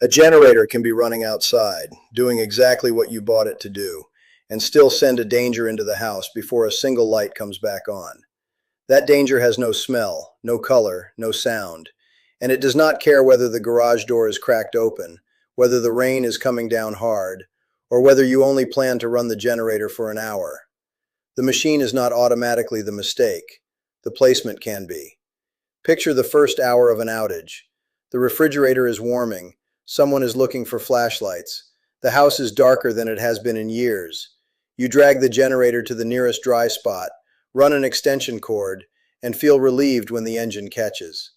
A generator can be running outside, doing exactly what you bought it to do, and still send a danger into the house before a single light comes back on. That danger has no smell, no color, no sound, and it does not care whether the garage door is cracked open, whether the rain is coming down hard, or whether you only plan to run the generator for an hour. The machine is not automatically the mistake. The placement can be. Picture the first hour of an outage. The refrigerator is warming. Someone is looking for flashlights. The house is darker than it has been in years. You drag the generator to the nearest dry spot, run an extension cord, and feel relieved when the engine catches.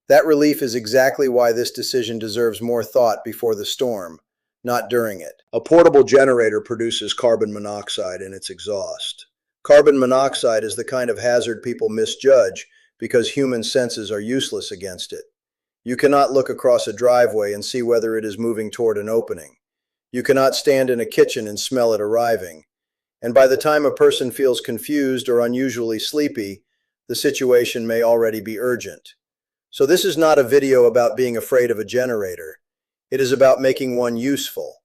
That relief is exactly why this decision deserves more thought before the storm, not during it. A portable generator produces carbon monoxide in its exhaust. Carbon monoxide is the kind of hazard people misjudge because human senses are useless against it. You cannot look across a driveway and see whether it is moving toward an opening. You cannot stand in a kitchen and smell it arriving. And by the time a person feels confused or unusually sleepy, the situation may already be urgent. So this is not a video about being afraid of a generator. It is about making one useful.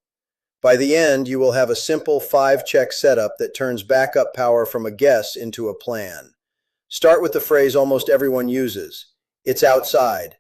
By the end, you will have a simple 5-check setup that turns backup power from a guess into a plan. Start with the phrase almost everyone uses. It's outside.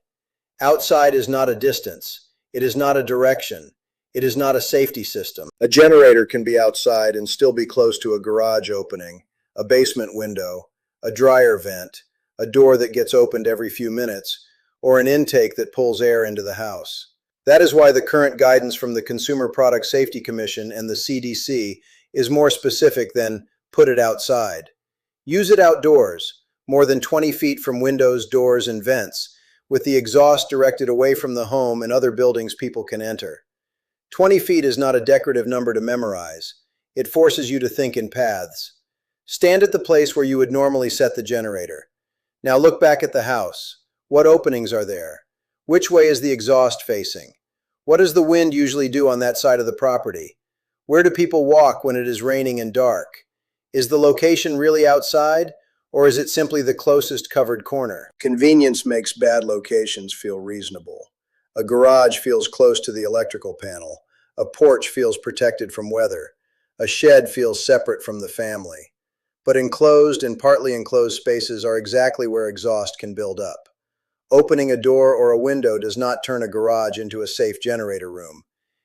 Outside is not a distance. It is not a direction. It is not a safety system. A generator can be outside and still be close to a garage opening, a basement window, a dryer vent, a door that gets opened every few minutes, or an intake that pulls air into the house. That is why the current guidance from the Consumer Product Safety Commission and the CDC is more specific than put it outside. Use it outdoors, more than 20 feet from windows, doors, and vents, with the exhaust directed away from the home and other buildings people can enter. 20 feet is not a decorative number to memorize. It forces you to think in paths. Stand at the place where you would normally set the generator. Now look back at the house. What openings are there? Which way is the exhaust facing? What does the wind usually do on that side of the property? Where do people walk when it is raining and dark? Is the location really outside, or is it simply the closest covered corner? Convenience makes bad locations feel reasonable. A garage feels close to the electrical panel. A porch feels protected from weather. A shed feels separate from the family. But enclosed and partly enclosed spaces are exactly where exhaust can build up. Opening a door or a window does not turn a garage into a safe generator room.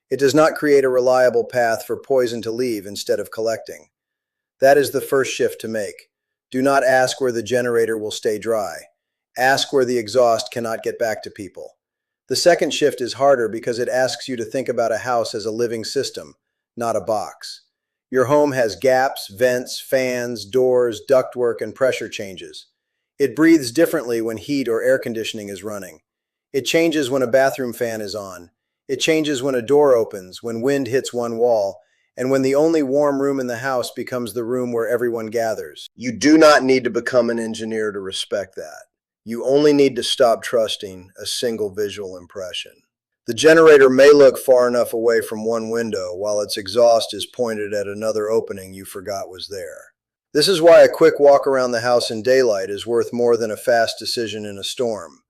It does not create a reliable path for poison to leave instead of collecting. That is the first shift to make. Do not ask where the generator will stay dry. Ask where the exhaust cannot get back to people. The second shift is harder because it asks you to think about a house as a living system, not a box. Your home has gaps, vents, fans, doors, ductwork, and pressure changes. It breathes differently when heat or air conditioning is running. It changes when a bathroom fan is on. It changes when a door opens, when wind hits one wall, and when the only warm room in the house becomes the room where everyone gathers. You do not need to become an engineer to respect that. You only need to stop trusting a single visual impression. The generator may look far enough away from one window while its exhaust is pointed at another opening you forgot was there. This is why a quick walk around the house in daylight is worth more than a fast decision in a storm.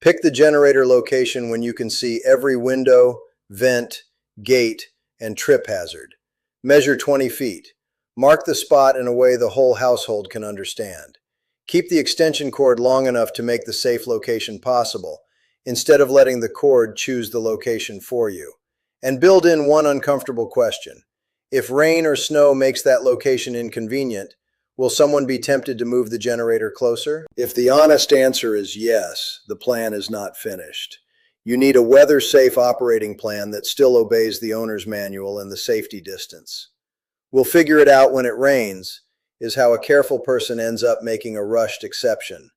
Pick the generator location when you can see every window, vent, gate, and trip hazard. Measure 20 feet. Mark the spot in a way the whole household can understand. Keep the extension cord long enough to make the safe location possible, instead of letting the cord choose the location for you. And build in one uncomfortable question. If rain or snow makes that location inconvenient, will someone be tempted to move the generator closer? If the honest answer is yes, the plan is not finished. You need a weather-safe operating plan that still obeys the owner's manual and the safety distance. We'll figure it out when it rains, is how a careful person ends up making a rushed exception.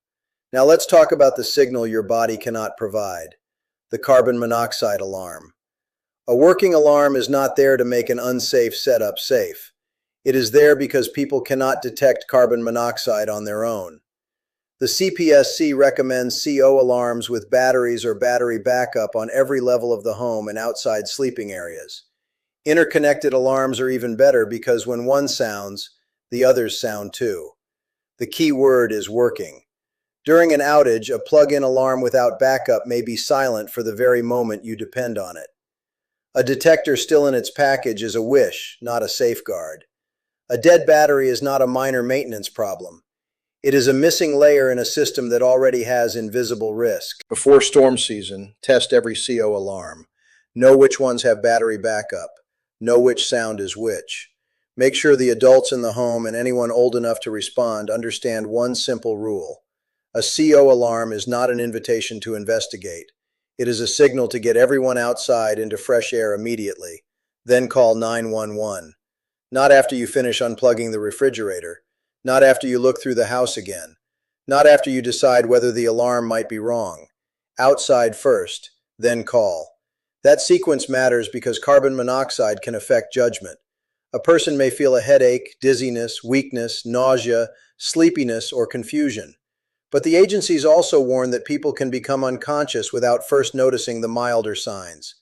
Now let's talk about the signal your body cannot provide, the carbon monoxide alarm. A working alarm is not there to make an unsafe setup safe. It is there because people cannot detect carbon monoxide on their own. The CPSC recommends CO alarms with batteries or battery backup on every level of the home and outside sleeping areas. Interconnected alarms are even better because when one sounds, the others sound too. The key word is working. During an outage, a plug-in alarm without backup may be silent for the very moment you depend on it. A detector still in its package is a wish, not a safeguard. A dead battery is not a minor maintenance problem. It is a missing layer in a system that already has invisible risk. Before storm season, test every CO alarm. Know which ones have battery backup. Know which sound is which. Make sure the adults in the home and anyone old enough to respond understand one simple rule. A CO alarm is not an invitation to investigate. It is a signal to get everyone outside into fresh air immediately. Then call 911. Not after you finish unplugging the refrigerator. Not after you look through the house again. Not after you decide whether the alarm might be wrong. Outside first, then call. That sequence matters because carbon monoxide can affect judgment. A person may feel a headache, dizziness, weakness, nausea, sleepiness, or confusion. But the agencies also warn that people can become unconscious without first noticing the milder signs.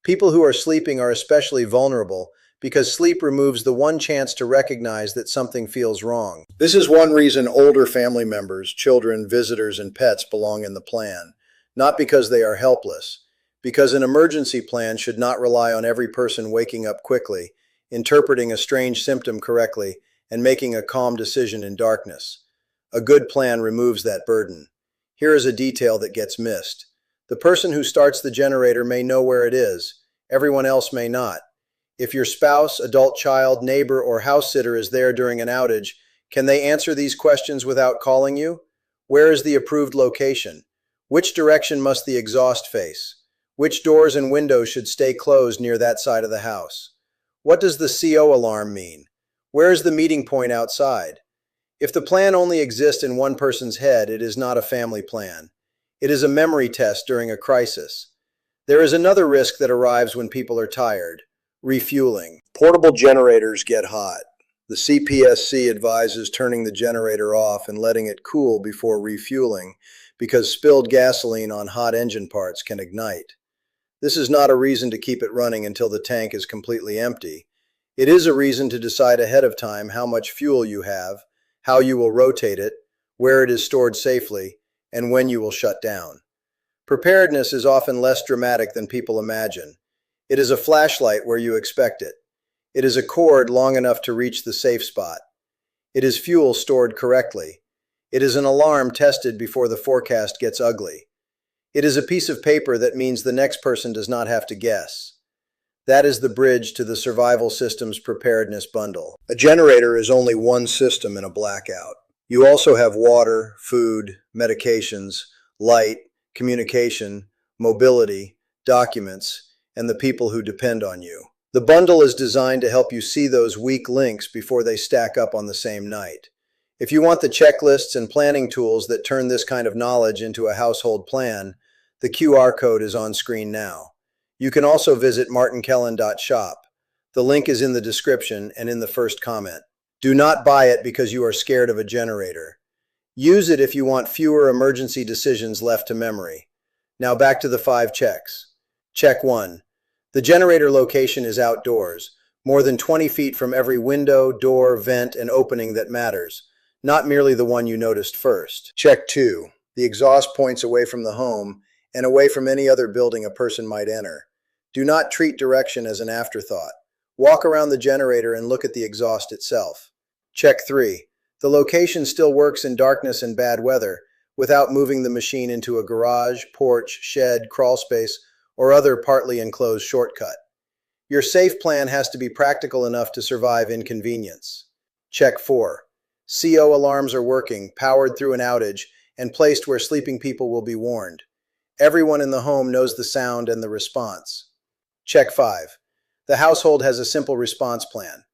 People who are sleeping are especially vulnerable because sleep removes the one chance to recognize that something feels wrong. This is one reason older family members, children, visitors, and pets belong in the plan. Not because they are helpless, because an emergency plan should not rely on every person waking up quickly, interpreting a strange symptom correctly, and making a calm decision in darkness. A good plan removes that burden. Here is a detail that gets missed. The person who starts the generator may know where it is. Everyone else may not. If your spouse, adult child, neighbor, or house sitter is there during an outage, can they answer these questions without calling you? Where is the approved location? Which direction must the exhaust face? Which doors and windows should stay closed near that side of the house? What does the CO alarm mean? Where is the meeting point outside? If the plan only exists in one person's head, it is not a family plan. It is a memory test during a crisis. There is another risk that arrives when people are tired. Refueling. Portable generators get hot. The CPSC advises turning the generator off and letting it cool before refueling because spilled gasoline on hot engine parts can ignite. This is not a reason to keep it running until the tank is completely empty. It is a reason to decide ahead of time how much fuel you have, how you will rotate it, where it is stored safely, and when you will shut down. Preparedness is often less dramatic than people imagine. It is a flashlight where you expect it. It is a cord long enough to reach the safe spot. It is fuel stored correctly. It is an alarm tested before the forecast gets ugly. It is a piece of paper that means the next person does not have to guess. That is the bridge to the survival system's preparedness bundle. A generator is only one system in a blackout. You also have water, food, medications, light, communication, mobility, documents, and the people who depend on you. The bundle is designed to help you see those weak links before they stack up on the same night. If you want the checklists and planning tools that turn this kind of knowledge into a household plan, the QR code is on screen now. You can also visit martinkellen.shop. The link is in the description and in the first comment. Do not buy it because you are scared of a generator. Use it if you want fewer emergency decisions left to memory. Now back to the 5 checks. Check 1. The generator location is outdoors, more than 20 feet from every window, door, vent, and opening that matters, not merely the one you noticed first. Check 2. The exhaust points away from the home and away from any other building a person might enter. Do not treat direction as an afterthought. Walk around the generator and look at the exhaust itself. Check 3. The location still works in darkness and bad weather without moving the machine into a garage, porch, shed, crawl space, or other partly enclosed shortcut. Your safe plan has to be practical enough to survive inconvenience. Check 4. CO alarms are working, powered through an outage, and placed where sleeping people will be warned. Everyone in the home knows the sound and the response. Check 5. The household has a simple response plan.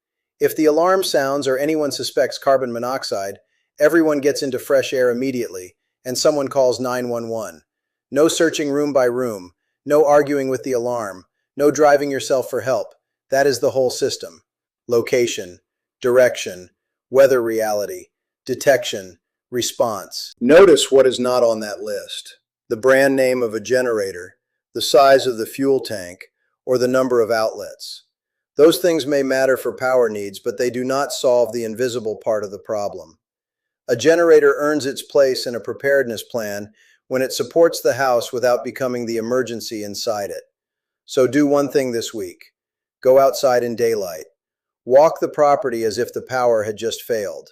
If the alarm sounds or anyone suspects carbon monoxide, everyone gets into fresh air immediately, and someone calls 911. No searching room by room. No arguing with the alarm. No driving yourself for help. That is the whole system. Location, direction, weather reality, detection, response. Notice what is not on that list. The brand name of a generator, the size of the fuel tank, or the number of outlets. Those things may matter for power needs, but they do not solve the invisible part of the problem. A generator earns its place in a preparedness plan when it supports the house without becoming the emergency inside it. So do one thing this week. Go outside in daylight. Walk the property as if the power had just failed.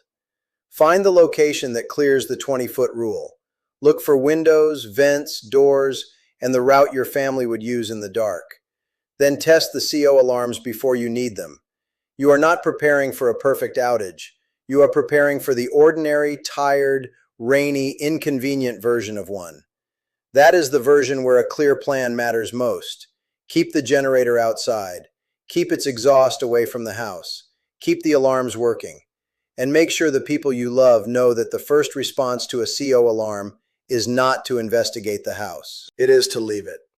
Find the location that clears the 20-foot rule. Look for windows, vents, doors, and the route your family would use in the dark. Then test the CO alarms before you need them. You are not preparing for a perfect outage. You are preparing for the ordinary, tired, rainy, inconvenient version of one. That is the version where a clear plan matters most. Keep the generator outside. Keep its exhaust away from the house. Keep the alarms working. And make sure the people you love know that the first response to a CO alarm is not to investigate the house. It is to leave it.